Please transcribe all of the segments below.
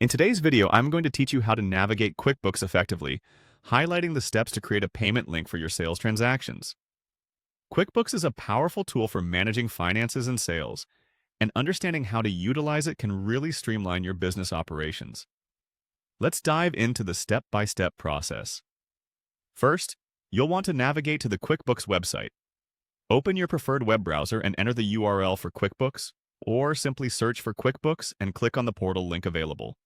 In today's video, I'm going to teach you how to navigate QuickBooks effectively, highlighting the steps to create a payment link for your sales transactions. QuickBooks is a powerful tool for managing finances and sales, and understanding how to utilize it can really streamline your business operations. Let's dive into the step-by-step process. First, you'll want to navigate to the QuickBooks website. Open your preferred web browser and enter the URL for QuickBooks, or simply search for QuickBooks and click on the portal link available.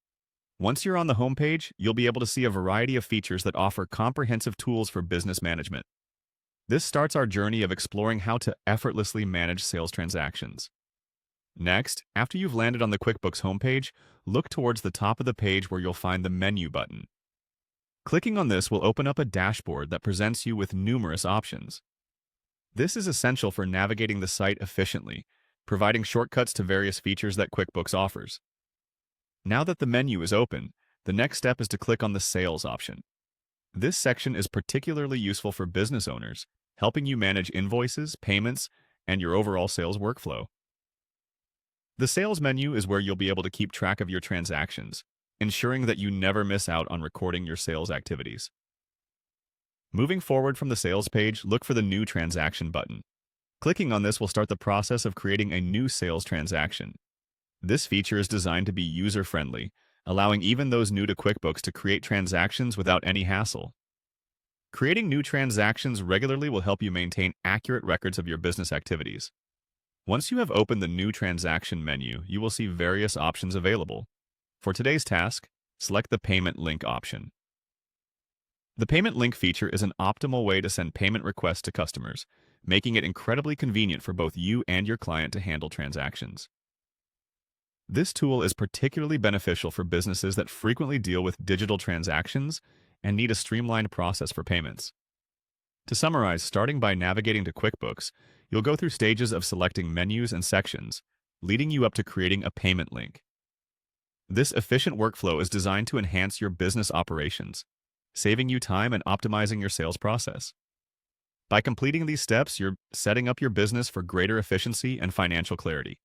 Once you're on the homepage, you'll be able to see a variety of features that offer comprehensive tools for business management. This starts our journey of exploring how to effortlessly manage sales transactions. Next, after you've landed on the QuickBooks homepage, look towards the top of the page where you'll find the menu button. Clicking on this will open up a dashboard that presents you with numerous options. This is essential for navigating the site efficiently, providing shortcuts to various features that QuickBooks offers. Now that the menu is open, the next step is to click on the Sales option. This section is particularly useful for business owners, helping you manage invoices, payments, and your overall sales workflow. The Sales menu is where you'll be able to keep track of your transactions, ensuring that you never miss out on recording your sales activities. Moving forward from the Sales page, look for the New Transaction button. Clicking on this will start the process of creating a new sales transaction. This feature is designed to be user-friendly, allowing even those new to QuickBooks to create transactions without any hassle. Creating new transactions regularly will help you maintain accurate records of your business activities. Once you have opened the New Transaction menu, you will see various options available. For today's task, select the Payment Link option. The Payment Link feature is an optimal way to send payment requests to customers, making it incredibly convenient for both you and your client to handle transactions. This tool is particularly beneficial for businesses that frequently deal with digital transactions and need a streamlined process for payments. To summarize, starting by navigating to QuickBooks, you'll go through stages of selecting menus and sections, leading you up to creating a payment link. This efficient workflow is designed to enhance your business operations, saving you time and optimizing your sales process. By completing these steps, you're setting up your business for greater efficiency and financial clarity.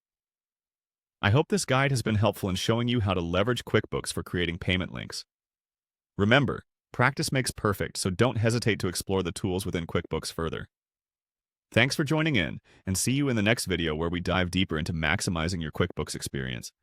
I hope this guide has been helpful in showing you how to leverage QuickBooks for creating payment links. Remember, practice makes perfect, so don't hesitate to explore the tools within QuickBooks further. Thanks for joining in, and see you in the next video where we dive deeper into maximizing your QuickBooks experience.